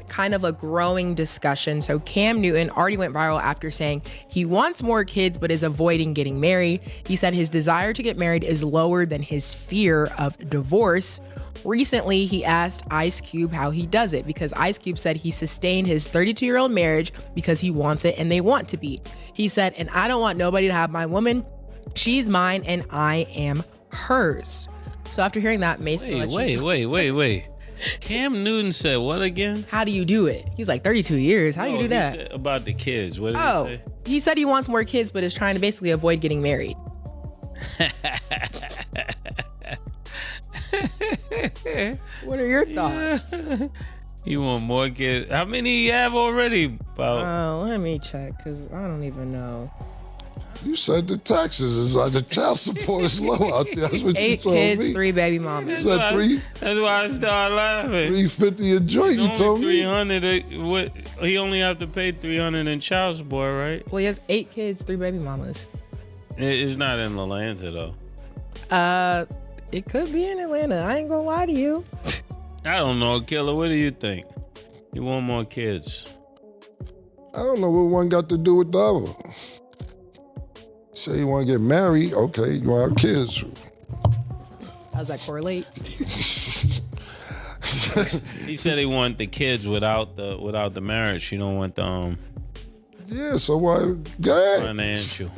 kind of a growing discussion. So Cam Newton already went viral after saying he wants more kids but is avoiding getting married. He said his desire to get married is lower than his fear of divorce. Recently, he asked Ice Cube how he does it because Ice Cube said he sustained his 32-year-old marriage because he wants it and they want to be. He said, and I don't want nobody to have my woman. She's mine and I am hers. So after hearing that, Mace... Wait. Cam Newton said what again? How do you do it? He's like 32 years. How do you do that? Said about the kids. What did he say? He said he wants more kids, but is trying to basically avoid getting married. What are your thoughts? You want more kids? How many you have already? Let me check, because I don't even know. You said the taxes is the child support is low out there. That's what 8 you told kids, me. 3 baby mamas. You said 3? That's why I started laughing. $350 a joint, you told me. 300. What? He only have to pay $300 in child support, right? Well, he has 8 kids, 3 baby mamas. It's not in Atlanta though. It could be in Atlanta. I ain't gonna lie to you. I don't know, Killer. What do you think? You want more kids? I don't know what one got to do with the other. Say you want to get married, okay, you want to have kids. How's that correlate? He said he want the kids without the marriage. You don't want the Yeah, so why? Go ahead. Financial.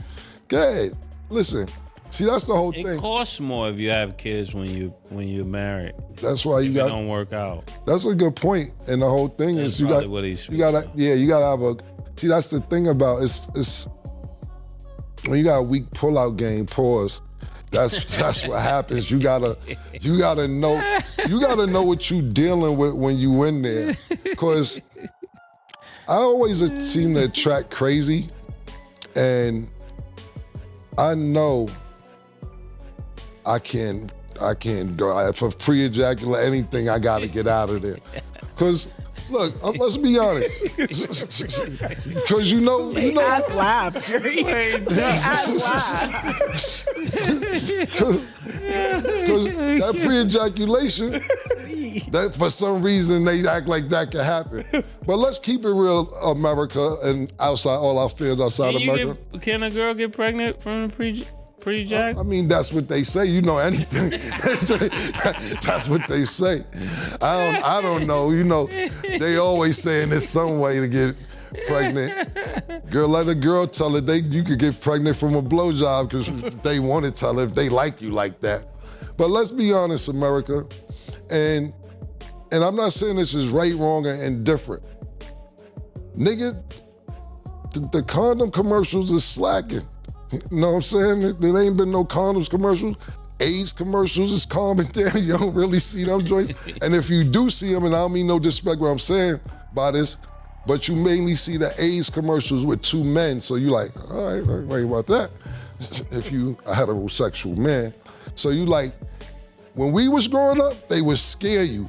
Go ahead. Listen, see, that's the whole thing. It costs more if you have kids when you're married. That's why you got. It don't work out. That's a good point, and the whole thing That's is you got. You gotta, you gotta have a. See, that's the thing about it's when you got a weak pullout game. Pause. That's what happens. You gotta know what you dealing with when you in there, because I always seem to attract crazy, and I know I can't go for pre-ejaculate anything. I gotta get out of there, because. Look, let's be honest. Because you know. Ass laugh. Because that pre-ejaculation, that for some reason they act like that can happen. But let's keep it real, America, and outside all our fans outside America. Can a girl get pregnant from pre-jack? I mean, that's what they say. You know anything? That's what they say. I don't know. You know, they always saying there's some way to get pregnant. Girl, let a girl tell it. You could get pregnant from a blowjob because they want to tell it if they like you like that. But let's be honest, America, and I'm not saying this is right, wrong, or indifferent. Nigga, the condom commercials is slacking. You know what I'm saying? There ain't been no condoms commercials. AIDS commercials is calming down. You don't really see them joints. And if you do see them, and I don't mean no disrespect what I'm saying by this, but you mainly see the AIDS commercials with 2 men. So you like, all right, I ain't worried about that. If you a heterosexual man. So you like, when we was growing up, they would scare you.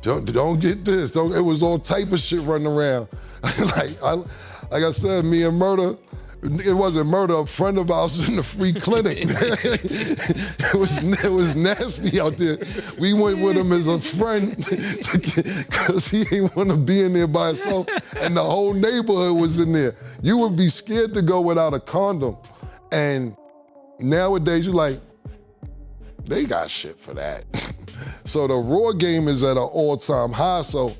Don't get this. It was all type of shit running around. like I said, me and Murder, it wasn't Murder, a friend of ours in the free clinic. it was nasty out there. We went with him as a friend because he didn't want to be in there by himself, and the whole neighborhood was in there. You would be scared to go without a condom. And nowadays, you're like, they got shit for that. So the raw game is at an all-time high. So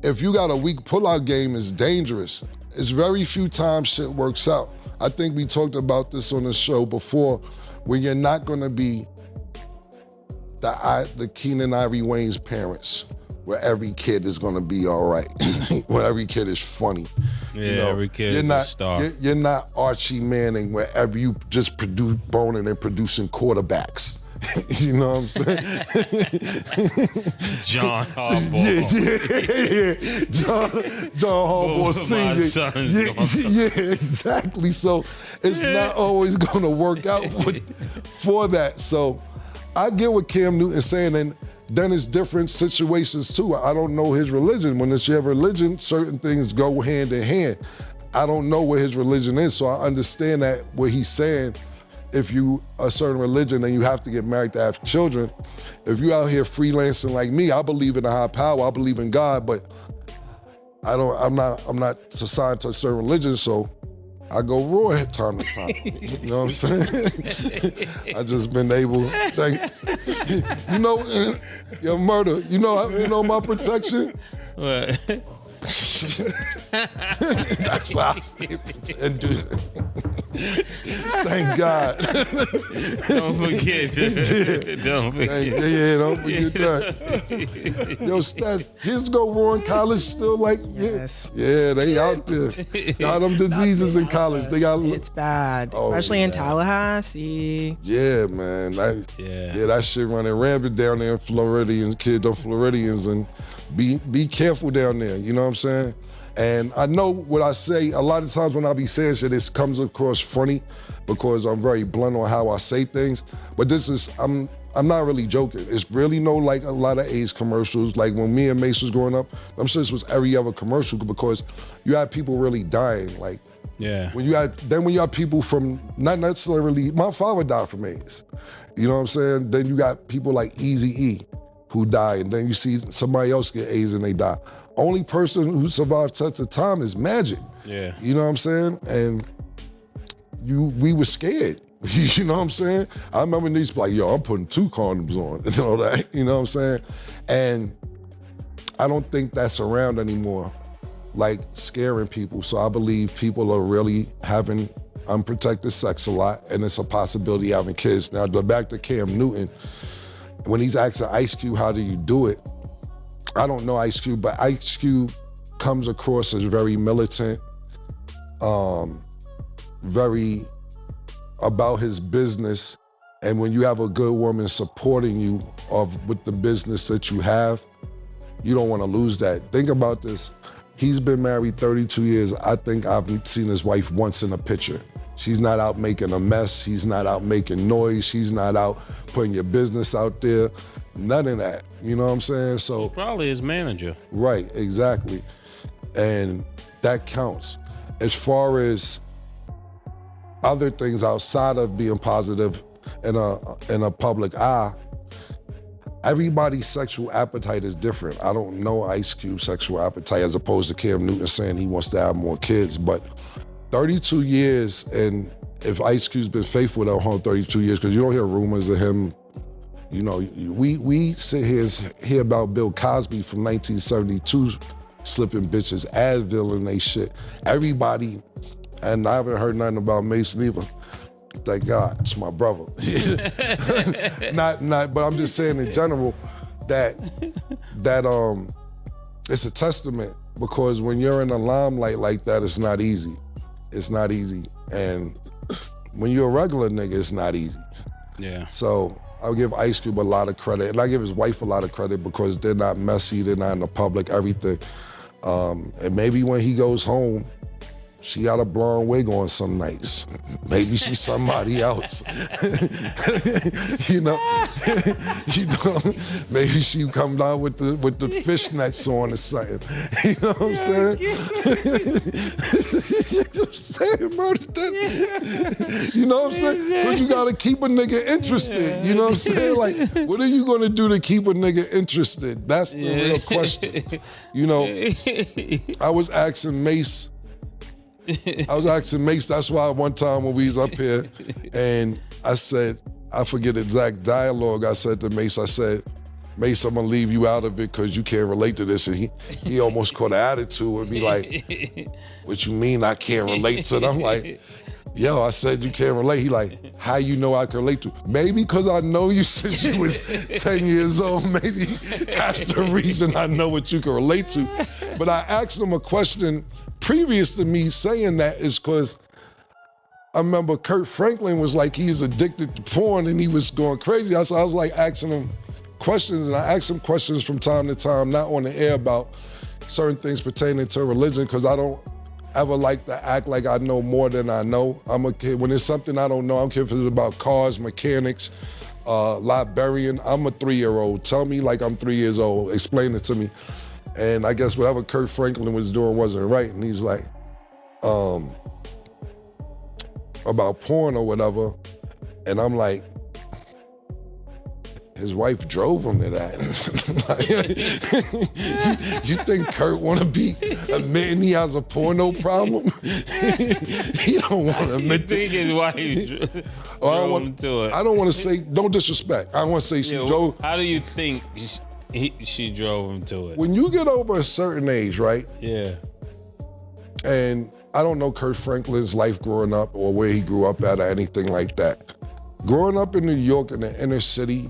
if you got a weak pullout game, it's dangerous. It's very few times shit works out. I think we talked about this on the show before, where you're not gonna be the Keenan Ivory Wayne's parents, where every kid is gonna be all right, where every kid is funny. Yeah, you know, every kid is a star. You're not Archie Manning, wherever you just boning and producing quarterbacks. You know what I'm saying? John Harbaugh. Yeah. John Harbaugh Sr. Yeah, exactly. So it's not always going to work out for that. So I get what Cam Newton's saying, and then it's different situations too. I don't know his religion. When it's your religion, certain things go hand in hand. I don't know what his religion is, so I understand that what he's saying if you a certain religion and you have to get married to have children. If you out here freelancing like me, I believe in a high power, I believe in God, but I'm not assigned to a certain religion, so I go raw at time to time. You know what I'm saying? I just been able, you know, your murder, you know my protection? What? That's how I sleep and do it. Thank God. Don't forget. Don't forget. Don't forget that. Yo, Stat, kids go raw in college still like, yeah, they out there. Got them diseases in college. They got. It's bad, especially in Tallahassee. Yeah, man. That shit running rampant down there in Floridians, kids on Floridians, and be careful down there. You know what I'm saying? And I know what I say, a lot of times when I be saying shit, this comes across funny because I'm very blunt on how I say things. But this is, I'm not really joking. It's really no like a lot of AIDS commercials. Like when me and Mace was growing up, I'm sure this was every other commercial because you had people really dying. Like, when you had people from, not necessarily, my father died from AIDS. You know what I'm saying? Then you got people like Eazy-E who die, and then you see somebody else get AIDS and they die. Only person who survived such a time is Magic. Yeah. You know what I'm saying? And we were scared. You know what I'm saying? I remember these like, yo, I'm putting 2 condoms on and all that. You know what I'm saying? And I don't think that's around anymore, like scaring people. So I believe people are really having unprotected sex a lot, and it's a possibility of having kids. Now, back to Cam Newton, when he's asking Ice Cube, how do you do it? I don't know Ice Cube, but Ice Cube comes across as very militant, very about his business. And when you have a good woman supporting you with the business that you have, you don't want to lose that. Think about this. He's been married 32 years. I think I've seen his wife once in a picture. She's not out making a mess. She's not out making noise. She's not out putting your business out there. None of that. You know what I'm saying? So he's probably his manager. Right, exactly. And that counts. As far as other things outside of being positive in a public eye, everybody's sexual appetite is different. I don't know Ice Cube's sexual appetite as opposed to Cam Newton saying he wants to have more kids, but 32 years, and if Ice Cube's been faithful that whole 32 years, because you don't hear rumors of him, you know, we sit here and hear about Bill Cosby from 1972 slipping bitches, Advil and they shit. Everybody, and I haven't heard nothing about Mason either. Thank God, it's my brother. But I'm just saying in general that it's a testament, because when you're in the limelight like that, it's not easy. It's not easy. And when you're a regular nigga, it's not easy. Yeah. So I'll give Ice Cube a lot of credit, and I give his wife a lot of credit because they're not messy, they're not in the public, everything. And maybe when he goes home, she got a blonde wig on some nights. Maybe she's somebody else. you know, maybe she come down with the fishnets on or something. You know what I'm saying? I'm saying, murder that. You know what I'm saying? Because you gotta keep a nigga interested. You know what I'm saying? Like, what are you gonna do to keep a nigga interested? That's the real question. You know, I was asking Mace, that's why one time when we was up here, and I said, I forget the exact dialogue, I said to Mace, I said, Mace, I'm gonna leave you out of it because you can't relate to this. And he almost caught an attitude and be like, what you mean I can't relate to it? I'm like, yo, I said you can't relate. He like, how you know I can relate to it? Maybe because I know you since you was 10 years old. Maybe that's the reason I know what you can relate to. But I asked him a question previous to me saying that, is because I remember Kurt Franklin was like, he's addicted to porn and he was going crazy. So I was like asking him questions, and I asked him questions from time to time, not on the air, about certain things pertaining to religion, because I don't ever like to act like I know more than I know. I'm a kid. When there's something I don't know, I don't care if it's about cars, mechanics, librarian. I'm a 3-year-old. Tell me like I'm 3 years old. Explain it to me. And I guess whatever Kurt Franklin was doing wasn't right. And he's like, about porn or whatever. And I'm like, his wife drove him to that. you think Kurt want to be admitting he has a porno problem? He don't want to admit that. think his wife drove him to it. I don't want to say, don't disrespect. I want to say she drove. How do you think she drove him to it? When you get over a certain age, right? Yeah. And I don't know Kurt Franklin's life growing up or where he grew up at or anything like that. Growing up in New York in the inner city,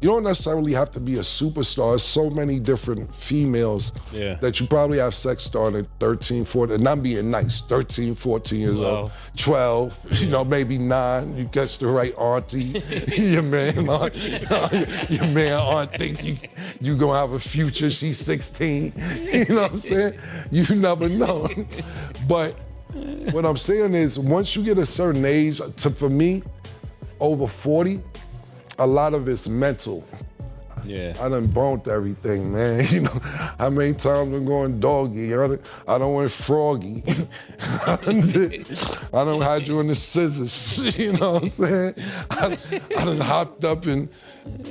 you don't necessarily have to be a superstar. There's so many different females that you probably have sex starting at 13, 14, and I'm being nice, 13, 14 years old, 12, you know, maybe 9, you catch the right auntie, your man aunt think you gonna have a future, she's 16, you know what I'm saying? You never know. But what I'm saying is, once you get a certain age, for me, over 40, a lot of it's mental. Yeah. I done bumped everything, man. You know, how many times I'm going doggy? I done went froggy. I done had you in the scissors. You know what I'm saying? I done hopped up and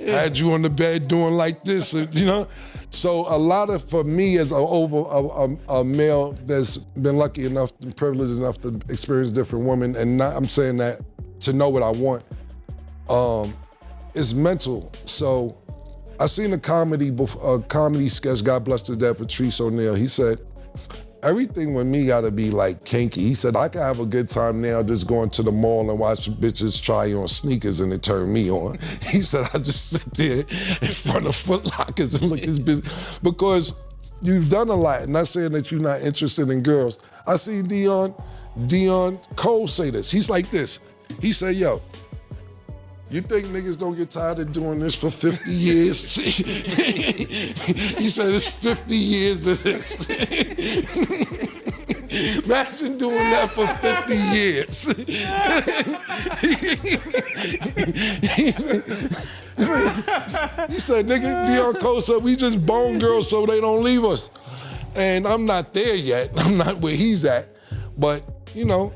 had you on the bed doing like this, you know? So a lot of, for me as a male that's been lucky enough and privileged enough to experience different women, and I'm saying that to know what I want, it's mental. So I seen a comedy sketch, God bless the dead, Patrice O'Neal. He said, everything with me gotta be like kinky. He said, I can have a good time now just going to the mall and watch bitches try on sneakers and it turn me on. He said, I just sit there in front of Foot Lockers and look at this bitch. Because you've done a lot, not saying that you're not interested in girls. I see Dion Cole say this. He's like this. He said, yo, you think niggas don't get tired of doing this for 50 years? He said it's 50 years of this. Imagine doing that for 50 years. He said, nigga, Dion Cole said, we just bone girls so they don't leave us. And I'm not there yet. I'm not where he's at. But, you know,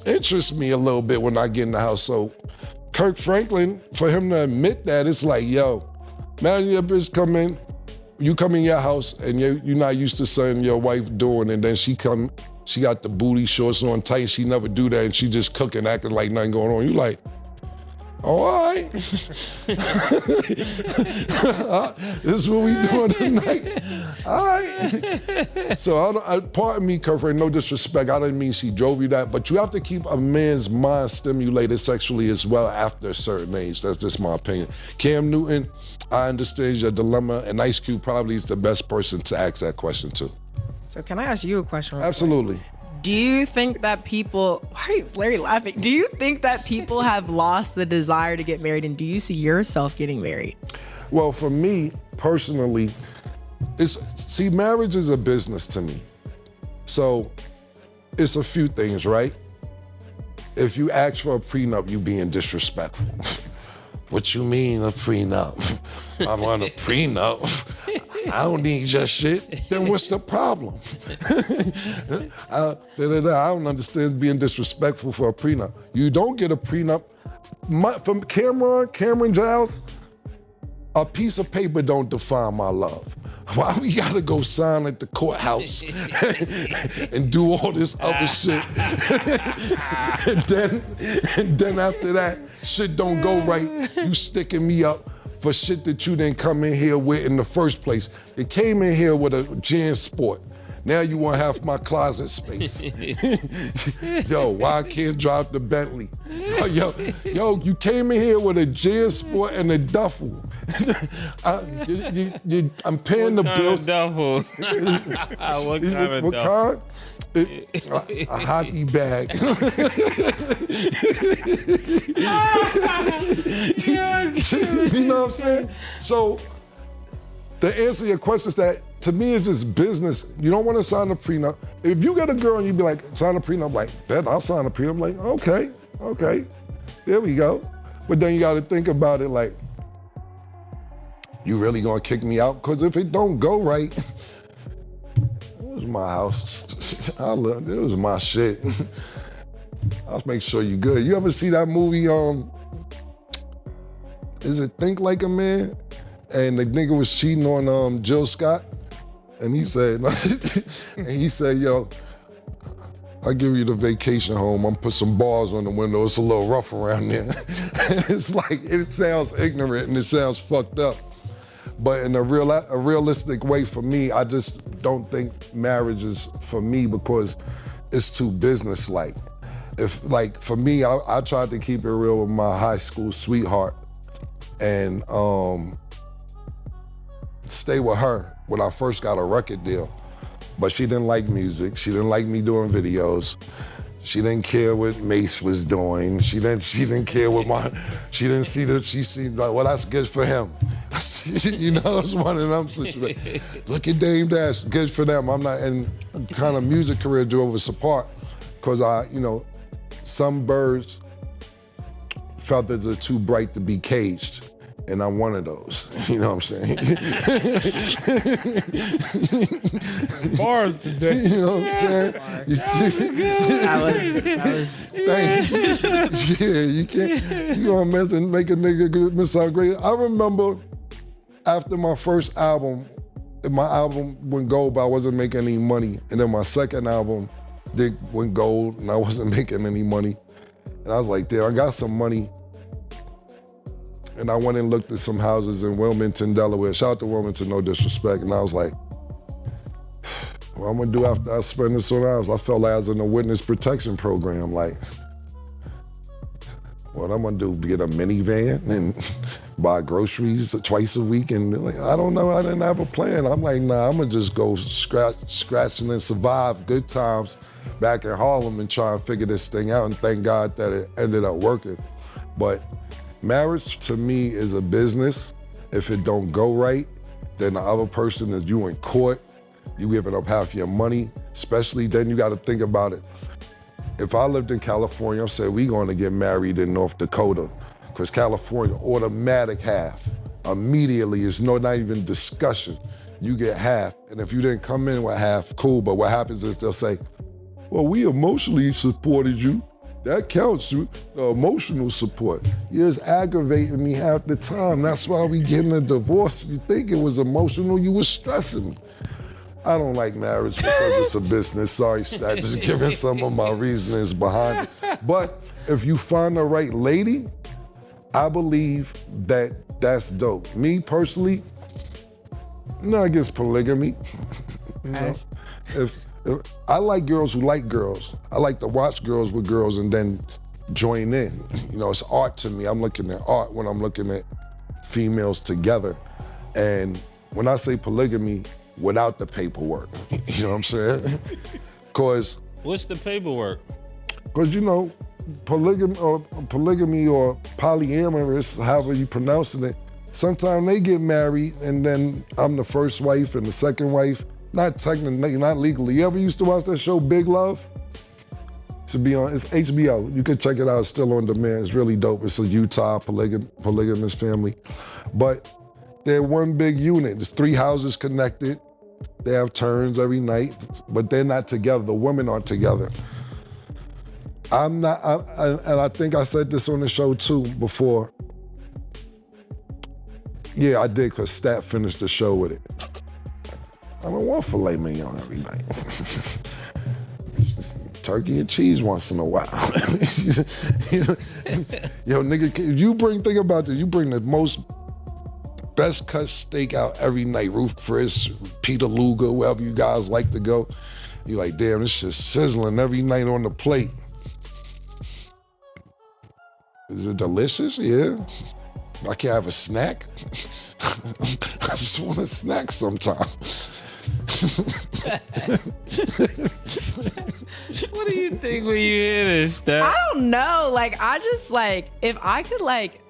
interests me a little bit when I get in the house. So Kirk Franklin, for him to admit that, it's like, yo, man, your bitch come in, you come in your house and you're not used to seeing your wife doing, and then she got the booty shorts on tight, she never do that, and she just cooking, acting like nothing going on. You like, oh, all right. This is what we doing tonight. All right. So pardon me, Kurt, no disrespect. I didn't mean she drove you that, but you have to keep a man's mind stimulated sexually as well after a certain age. That's just my opinion. Cam Newton, I understand your dilemma, and Ice Cube probably is the best person to ask that question to. So can I ask you a question? Absolutely. Do you think that people, why is Larry laughing? Do you think that people have lost the desire to get married, and do you see yourself getting married? Well, for me, personally, marriage is a business to me. So it's a few things, right? If you ask for a prenup, you being disrespectful. What you mean a prenup? I want a prenup. I don't need your shit. Then what's the problem? I don't understand being disrespectful for a prenup. You don't get a prenup. From Cameron Giles, a piece of paper don't define my love. Why we gotta go sign at the courthouse and do all this other shit? and then after that, shit don't go right, you sticking me up for shit that you didn't come in here with in the first place. You came in here with a JanSport. Now you want half my closet space. Yo, why I can't drive the Bentley? Yo, you came in here with a JanSport and a duffel. I'm paying the bills. What kind of duffel? A hockey bag. You know what I'm saying? So the answer to your question is that, to me, it's just business. You don't want to sign a prenup. If you get a girl and you be like, sign a prenup, like, then I'll sign a prenup. Like, okay, there we go. But then you got to think about it like, you really gonna kick me out? Because if it don't go right, it was my house. It was my shit. I'll make sure you good. You ever see that movie, is it Think Like a Man? And the nigga was cheating on Jill Scott. And he said, yo, I'll give you the vacation home. I'm put some bars on the window. It's a little rough around there. It's like, it sounds ignorant and it sounds fucked up. But in a realistic way for me, I just don't think marriage is for me because it's too business-like. If, like, for me, I tried to keep it real with my high school sweetheart and stay with her when I first got a record deal. But she didn't like music. She didn't like me doing videos. She didn't care what Mace was doing. She didn't care what she didn't see that. She seemed like, well, that's good for him. You know, it's one of them situations. Look at Dame Dash, good for them. I'm not, and kind of music career drove us apart because some birds' feathers are too bright to be caged. And I'm one of those, you know what I'm saying? Bars today. You know what I'm saying? That was Thank you. Yeah, you can't, you gonna mess and make a nigga miss out great. I remember after my first album, my album went gold, but I wasn't making any money. And then my second album went gold and I wasn't making any money. And I was like, damn, I got some money. And I went and looked at some houses in Wilmington, Delaware. Shout out to Wilmington, no disrespect. And I was like, what I'm gonna do after I spend this on house? I felt like I was in a witness protection program. Like, what I'm gonna do, get a minivan and buy groceries twice a week? And like, I don't know, I didn't have a plan. I'm like, nah, I'm gonna just go scratching and survive good times back in Harlem and try and figure this thing out. And thank God that it ended up working. But marriage to me is a business. If it don't go right, then the other person is you in court, you giving up half your money, especially then you gotta think about it. If I lived in California, I'm saying we gonna get married in North Dakota, because California, automatic half. Immediately, it's not even discussion. You get half, and if you didn't come in with half, cool, but what happens is they'll say, well, we emotionally supported you. That counts, emotional support. You're just aggravating me half the time. That's why we getting a divorce. You think it was emotional, you was stressing me. I don't like marriage because it's a business. Sorry, Stat, just giving some of my reasonings behind it. But if you find the right lady, I believe that that's dope. Me personally, I'm not against polygamy. You know, if I like girls who like girls. I like to watch girls with girls and then join in. You know, it's art to me. I'm looking at art when I'm looking at females together. And when I say polygamy, without the paperwork, you know what I'm saying? Cause What's the paperwork? Cause polygamy or polyamorous, however you pronouncing it, sometimes they get married and then I'm the first wife and the second wife. Not technically, not legally. You ever used to watch that show, Big Love? It's HBO. You can check it out, it's still on demand. It's really dope. It's a Utah polygamous family. But they're one big unit. There's 3 houses connected. They have turns every night, but they're not together. The women aren't together. And I think I said this on the show too before. Yeah, I did, because Stat finished the show with it. I don't want filet mignon every night. Turkey and cheese once in a while. Yo, nigga, think about this. You bring the most best cut steak out every night. Ruth Chris, Peter Luger, wherever you guys like to go. You like, damn, this shit's sizzling every night on the plate. Is it delicious? Yeah. I can't have a snack. I just want a snack sometime. What do you think when you hear this stuff? I don't know. Like, I just like, if I could like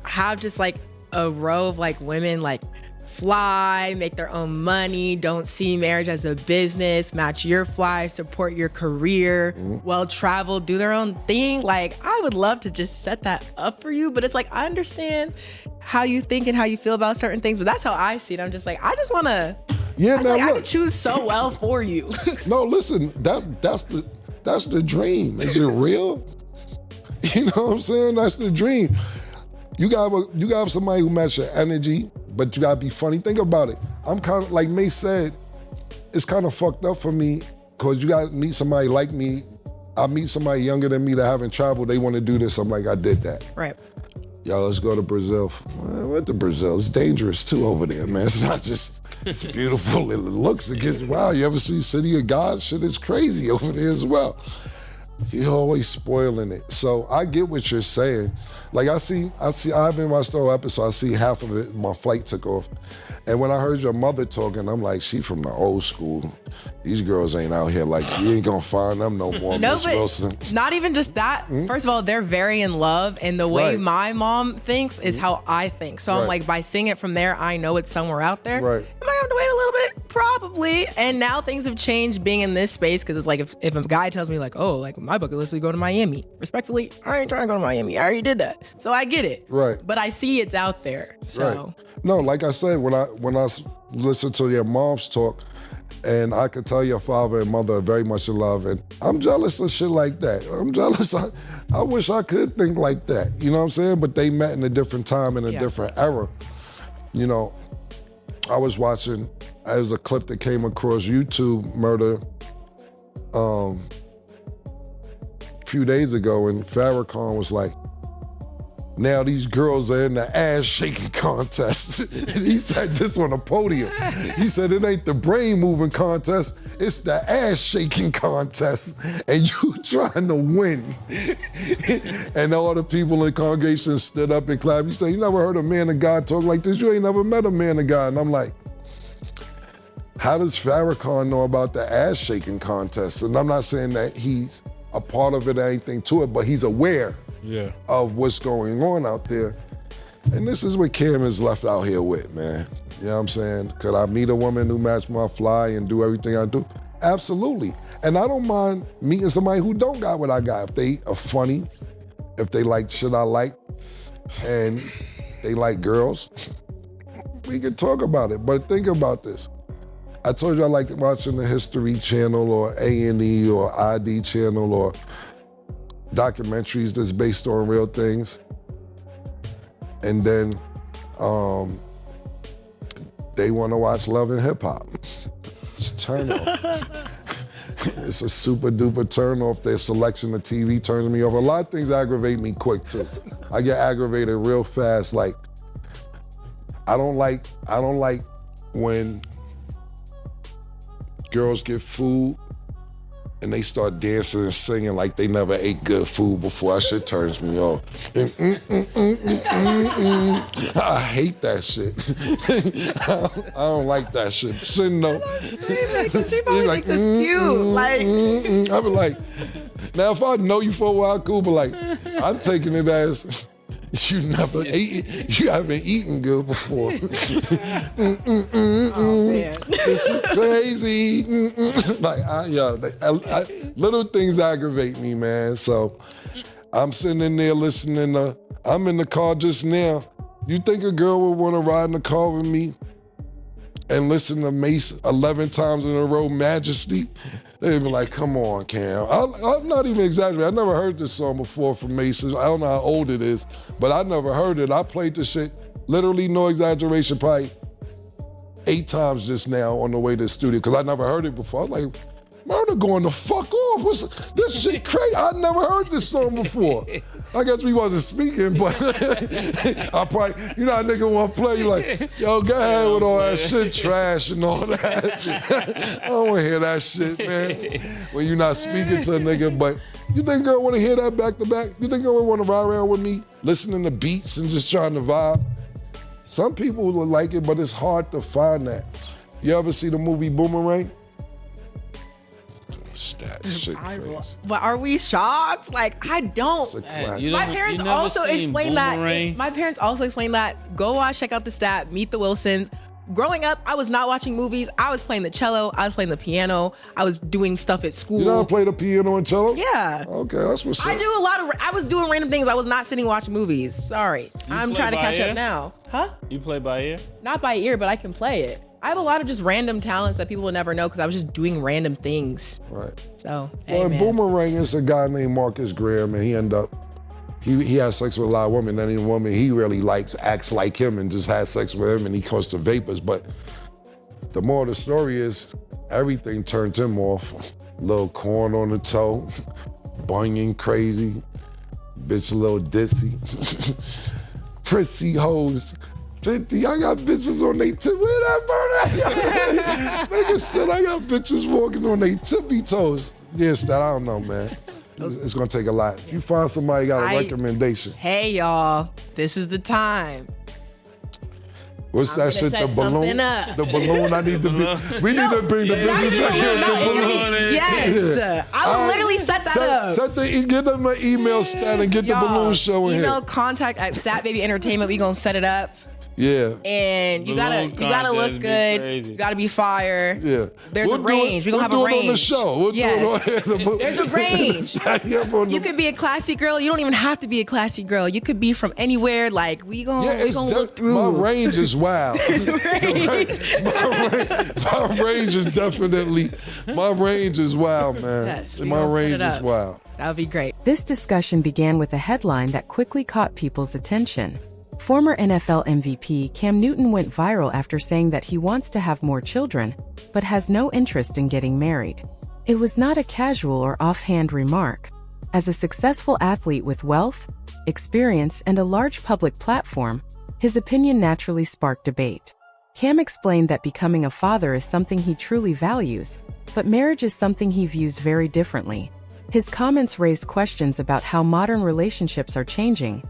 have just like a row of like women like fly, make their own money, don't see marriage as a business, match your fly, support your career, well-traveled, do their own thing. Like, I would love to just set that up for you. But it's like, I understand how you think and how you feel about certain things, but that's how I see it. I'm just like, I just want to, Yeah, now I look. could choose so well for you. No, listen, that's the dream. Is it real? You know what I'm saying? That's the dream. You gotta have somebody who matches your energy, but you gotta be funny. Think about it. I'm kind of, like May said, it's kind of fucked up for me because you gotta meet somebody like me. I meet somebody younger than me that haven't traveled, they wanna do this. I'm like, I did that. Right. Yo, let's go to Brazil. Well, what to Brazil? It's dangerous too over there, man. It's not just, it's beautiful. It looks, it gets, wow, you ever see City of God? Shit is crazy over there as well. You're always spoiling it. So I get what you're saying. Like I haven't watched the whole episode. I see half of it. My flight took off. And when I heard your mother talking, I'm like, she from the old school. These girls ain't out here like, you ain't gonna find them no more, No, Miss but Wilson. not even just that. First of all, they're very in love, and the way Right. my mom thinks is how I think. So I'm Right. like, by seeing it from there, I know it's somewhere out there. Right. Am I have to wait a little bit? Probably. And now things have changed being in this space because it's like if a guy tells me like, oh, like my bucket list is to go to Miami. Respectfully, I ain't trying to go to Miami. I already did that. So I get it. Right. But I see it's out there. So Right. No, like I said, when I listen to your mom's talk, and I could tell your father and mother are very much in love, and I'm jealous of shit like that. I'm jealous. I wish I could think like that. You know what I'm saying? But they met in a different time, in a different era. You know, I was watching, there was a clip that came across YouTube, Murder, a few days ago, and Farrakhan was like, now these girls are in the ass shaking contest. He said this on a podium. He said it ain't the brain moving contest, it's the ass shaking contest. And you trying to win. And all the people in the congregation stood up and clapped. You say, you never heard a man of God talk like this? You ain't never met a man of God. And I'm like, how does Farrakhan know about the ass shaking contest? And I'm not saying that he's a part of it or anything to it, but he's aware of what's going on out there. And this is what Cam is left out here with, man. You know what I'm saying? Could I meet a woman who match my fly and do everything I do? Absolutely. And I don't mind meeting somebody who don't got what I got. If they are funny, if they like shit I like, and they like girls, we can talk about it. But think about this. I told you I like watching the History Channel or A&E or ID Channel or documentaries that's based on real things. And then they want to watch Love and Hip Hop. It's a turn off. It's a super duper turn off. Their selection of TV turns me off. A lot of things aggravate me quick too. I get aggravated real fast. Like, I don't like when girls get food and they start dancing and singing like they never ate good food before. That shit turns me off. And, I hate that shit. I don't like that shit. Sitting though. she probably thinks it's cute. Like, I be like, now if I know you for a while, cool, but like, I'm taking it as, you never ate, you haven't eaten good before. oh man. This is crazy. Like, little things aggravate me, man. So I'm sitting in there listening to, I'm in the car just now. You think a girl would want to ride in the car with me and listen to Mace 11 times in a row, Majesty? They'd be like, come on, Cam. I'm not even exaggerating. I never heard this song before from Mason. I don't know how old it is, but I never heard it. I played this shit, literally no exaggeration, probably 8 times just now on the way to the studio, because I never heard it before. I was like, Murder going the fuck off. What's this shit crazy? I never heard this song before. I guess we wasn't speaking, but I probably, you know how nigga want to play, you like, yo, go ahead with all that shit, trash and all that. I don't want to hear that shit, man. When you're not speaking to a nigga, but you think girl want to hear that back to back? You think girl want to ride around with me, listening to beats and just trying to vibe? Some people will like it, but it's hard to find that. You ever see the movie Boomerang? That shit crazy. But are we shocked? Like, I don't. It's a classic. My parents also explained that. My parents also explained that. Go watch, check out The Stat, Meet the Wilsons. Growing up, I was not watching movies. I was playing the cello. I was playing the piano. I was doing stuff at school. You know how to play the piano and cello? Yeah. Okay, that's what's up. I was doing random things. I was not sitting watching movies. Sorry. I'm trying to catch up now. Huh? You play by ear? Not by ear, but I can play it. I have a lot of just random talents that people will never know because I was just doing random things. Right. So, Well, in man. Boomerang, it's a guy named Marcus Graham, and he ended up he has sex with a lot of women, and any woman he really likes acts like him and just has sex with him, and he comes to vapors. But the moral of the story is everything turned him off. Little corn on the toe, bunion crazy, bitch a little dizzy, prissy hoes. Y'all got bitches on they tip. Where that burn at? Nigga said I got bitches walking on they tippy toes. Yes, that I don't know, man. It's gonna take a lot. If you find somebody got a recommendation. Hey y'all, this is the time. What's that shit? The balloon? The balloon I need to be. We need to bring the bitches back here. The balloon. Yes. Yeah. I will literally set that up. Get them an email stat and get the balloon show in here. Email contact at Stat Baby Entertainment. We gonna set it up. Yeah. And you gotta look good. You gotta be fire. Yeah. There's a range. We're gonna have a range. We'll do it on the show. We'll do it on There's a range. You could be a classy girl. You don't even have to be a classy girl. You could be from anywhere. Like we gonna look through. My range is wild. my range is definitely. My range is wild, man. Yes, my range is wild. That would be great. This discussion began with a headline that quickly caught people's attention. Former NFL MVP Cam Newton went viral after saying that he wants to have more children, but has no interest in getting married. It was not a casual or offhand remark. As a successful athlete with wealth, experience, and a large public platform, his opinion naturally sparked debate. Cam explained that becoming a father is something he truly values, but marriage is something he views very differently. His comments raised questions about how modern relationships are changing,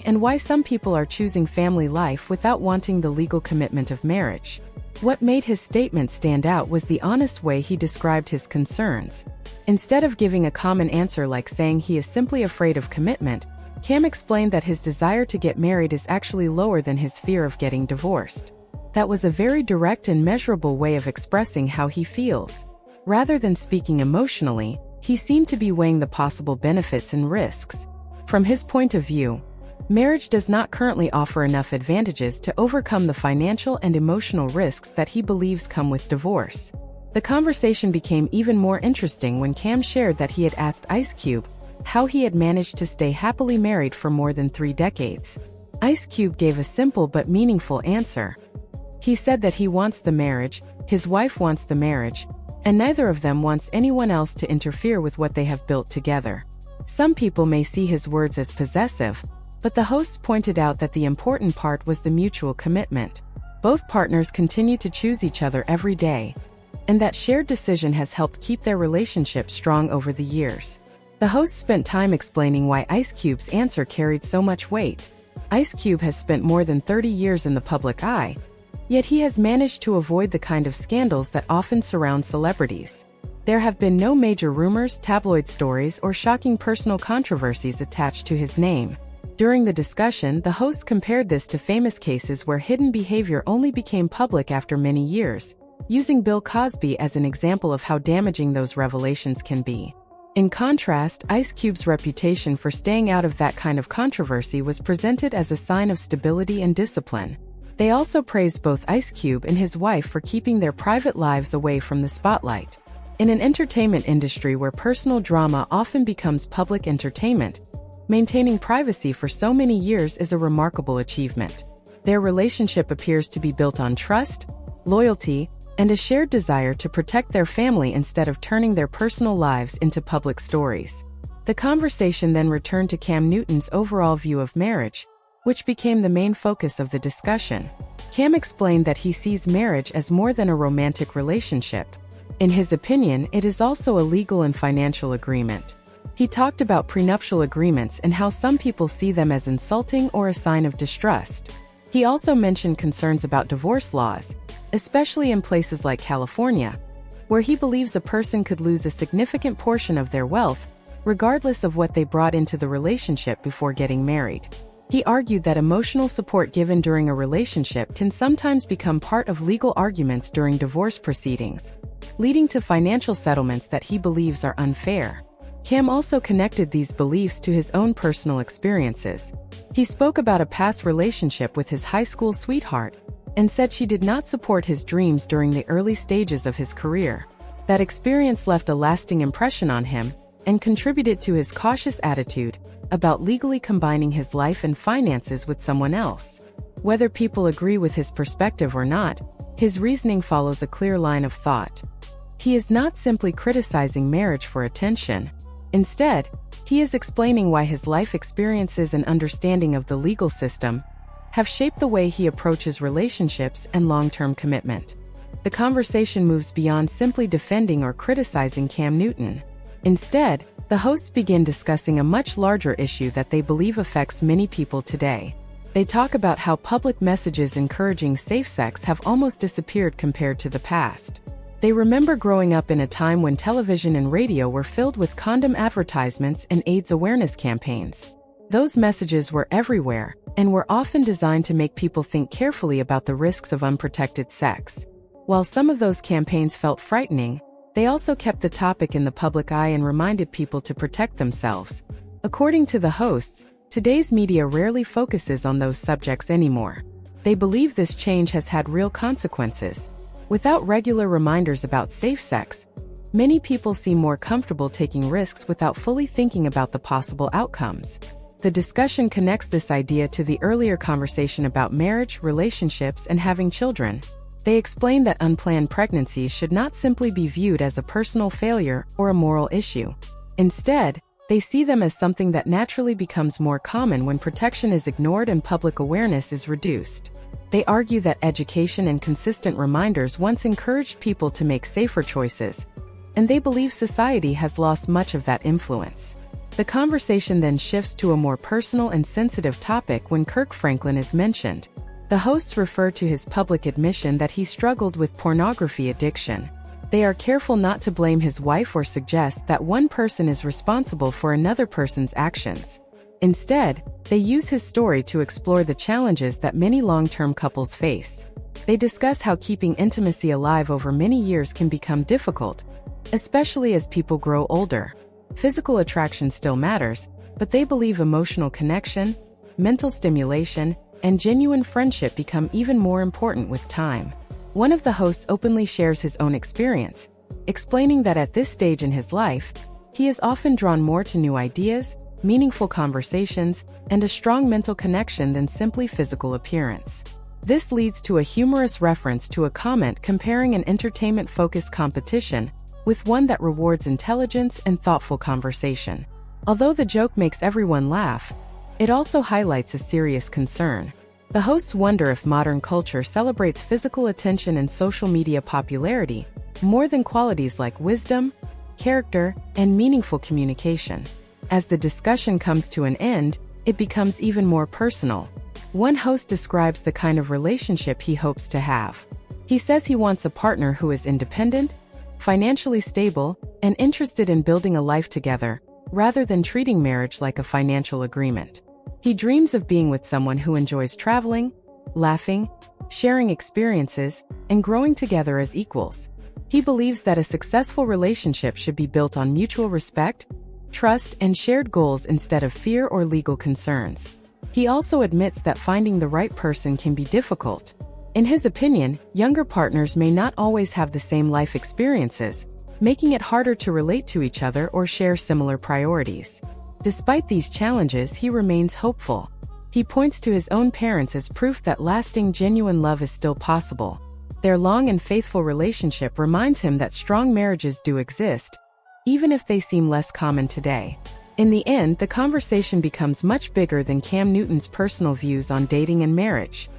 and why some people are choosing family life without wanting the legal commitment of marriage. What made his statement stand out was the honest way he described his concerns. Instead of giving a common answer like saying he is simply afraid of commitment, Cam explained that his desire to get married is actually lower than his fear of getting divorced. That was a very direct and measurable way of expressing how he feels. Rather than speaking emotionally, he seemed to be weighing the possible benefits and risks. From his point of view, marriage does not currently offer enough advantages to overcome the financial and emotional risks that he believes come with divorce. The conversation became even more interesting when Cam shared that he had asked Ice Cube how he had managed to stay happily married for more than 3 decades. Ice Cube gave a simple but meaningful answer. He said that he wants the marriage, his wife wants the marriage, and neither of them wants anyone else to interfere with what they have built together. Some people may see his words as possessive, but the hosts pointed out that the important part was the mutual commitment. Both partners continue to choose each other every day, and that shared decision has helped keep their relationship strong over the years. The hosts spent time explaining why Ice Cube's answer carried so much weight. Ice Cube has spent more than 30 years in the public eye, yet he has managed to avoid the kind of scandals that often surround celebrities. There have been no major rumors, tabloid stories, or shocking personal controversies attached to his name. During the discussion, the hosts compared this to famous cases where hidden behavior only became public after many years, using Bill Cosby as an example of how damaging those revelations can be. In contrast, Ice Cube's reputation for staying out of that kind of controversy was presented as a sign of stability and discipline. They also praised both Ice Cube and his wife for keeping their private lives away from the spotlight. In an entertainment industry where personal drama often becomes public entertainment, maintaining privacy for so many years is a remarkable achievement. Their relationship appears to be built on trust, loyalty, and a shared desire to protect their family instead of turning their personal lives into public stories. The conversation then returned to Cam Newton's overall view of marriage, which became the main focus of the discussion. Cam explained that he sees marriage as more than a romantic relationship. In his opinion, it is also a legal and financial agreement. He talked about prenuptial agreements and how some people see them as insulting or a sign of distrust. He also mentioned concerns about divorce laws, especially in places like California, where he believes a person could lose a significant portion of their wealth, regardless of what they brought into the relationship before getting married. He argued that emotional support given during a relationship can sometimes become part of legal arguments during divorce proceedings, leading to financial settlements that he believes are unfair. Cam also connected these beliefs to his own personal experiences. He spoke about a past relationship with his high school sweetheart and said she did not support his dreams during the early stages of his career. That experience left a lasting impression on him, and contributed to his cautious attitude about legally combining his life and finances with someone else. Whether people agree with his perspective or not, his reasoning follows a clear line of thought. He is not simply criticizing marriage for attention. Instead, he is explaining why his life experiences and understanding of the legal system have shaped the way he approaches relationships and long-term commitment. The conversation moves beyond simply defending or criticizing Cam Newton. Instead, the hosts begin discussing a much larger issue that they believe affects many people today. They talk about how public messages encouraging safe sex have almost disappeared compared to the past. They remember growing up in a time when television and radio were filled with condom advertisements and AIDS awareness campaigns. Those messages were everywhere and were often designed to make people think carefully about the risks of unprotected sex. While some of those campaigns felt frightening, they also kept the topic in the public eye and reminded people to protect themselves. According to the hosts, today's media rarely focuses on those subjects anymore. They believe this change has had real consequences. Without regular reminders about safe sex, many people seem more comfortable taking risks without fully thinking about the possible outcomes. The discussion connects this idea to the earlier conversation about marriage, relationships, and having children. They explain that unplanned pregnancies should not simply be viewed as a personal failure or a moral issue. Instead, they see them as something that naturally becomes more common when protection is ignored and public awareness is reduced. They argue that education and consistent reminders once encouraged people to make safer choices, and they believe society has lost much of that influence. The conversation then shifts to a more personal and sensitive topic when Kirk Franklin is mentioned. The hosts refer to his public admission that he struggled with pornography addiction. They are careful not to blame his wife or suggest that one person is responsible for another person's actions. Instead, they use his story to explore the challenges that many long-term couples face. They discuss how keeping intimacy alive over many years can become difficult, especially as people grow older. Physical attraction still matters, but they believe emotional connection, mental stimulation, and genuine friendship become even more important with time. One of the hosts openly shares his own experience, explaining that at this stage in his life, he is often drawn more to new ideas, meaningful conversations, and a strong mental connection than simply physical appearance. This leads to a humorous reference to a comment comparing an entertainment-focused competition with one that rewards intelligence and thoughtful conversation. Although the joke makes everyone laugh, it also highlights a serious concern. The hosts wonder if modern culture celebrates physical attention and social media popularity more than qualities like wisdom, character, and meaningful communication. As the discussion comes to an end, it becomes even more personal. One host describes the kind of relationship he hopes to have. He says he wants a partner who is independent, financially stable, and interested in building a life together, rather than treating marriage like a financial agreement. He dreams of being with someone who enjoys traveling, laughing, sharing experiences, and growing together as equals. He believes that a successful relationship should be built on mutual respect, trust, and shared goals instead of fear or legal concerns. He also admits that finding the right person can be difficult. In his opinion, younger partners may not always have the same life experiences, making it harder to relate to each other or share similar priorities. Despite these challenges, he remains hopeful. He points to his own parents as proof that lasting, genuine love is still possible. Their long and faithful relationship reminds him that strong marriages do exist, even if they seem less common today. In the end, the conversation becomes much bigger than Cam Newton's personal views on dating and marriage.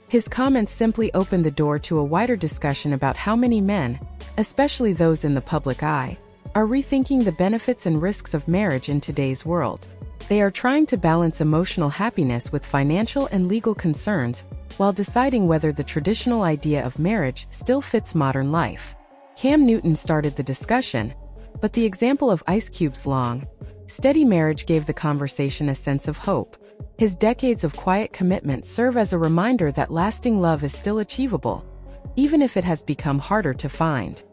His comments simply open the door to a wider discussion about how many men, especially those in the public eye, are rethinking the benefits and risks of marriage in today's world. They are trying to balance emotional happiness with financial and legal concerns, while deciding whether the traditional idea of marriage still fits modern life. Cam Newton started the discussion, but the example of Ice Cube's long, steady marriage gave the conversation a sense of hope. His decades of quiet commitment serve as a reminder that lasting love is still achievable, even if it has become harder to find.